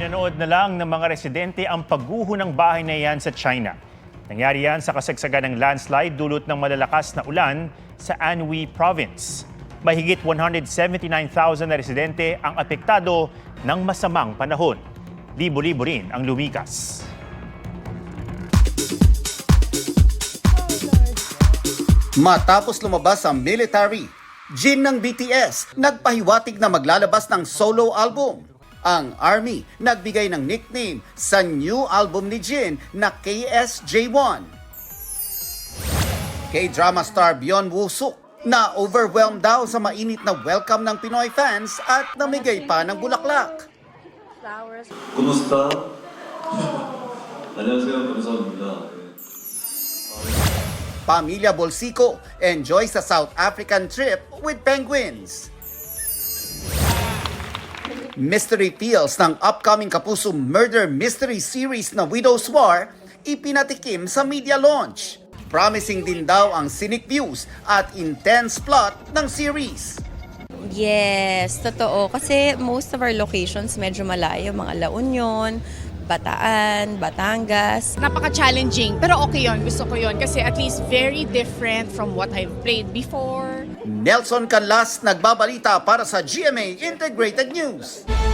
Pinanood na lang ng mga residente ang pagguho ng bahay na iyan sa China. Nangyari yan sa kasagsagan ng landslide dulot ng malalakas na ulan sa Anhui Province. Mahigit 179,000 na residente ang apektado ng masamang panahon. Libo-libo rin ang lumikas. Matapos lumabas ang military, Jin ng BTS nagpahiwatig na maglalabas ng solo album. Ang ARMY nagbigay ng nickname sa new album ni Jin na KSJ1. K-drama star Byun Woo Suk na overwhelmed daw sa mainit na welcome ng Pinoy fans at namigay pa ng bulaklak. Kumusta? 안녕하세요, 감사합니다. Pamilya Bolsico enjoy sa South African trip with penguins. Mystery feels ng upcoming Kapuso murder mystery series na Widow's War ipinatikim sa media launch. Promising din daw ang scenic views at intense plot ng series. Yes, totoo. Kasi most of our locations medyo malayo. Mga La Union, Bataan, Batangas. Napaka-challenging, pero okay yun. Gusto ko yun kasi at least very different from what I've played before. Nelson Canlas nagbabalita para sa GMA Integrated News.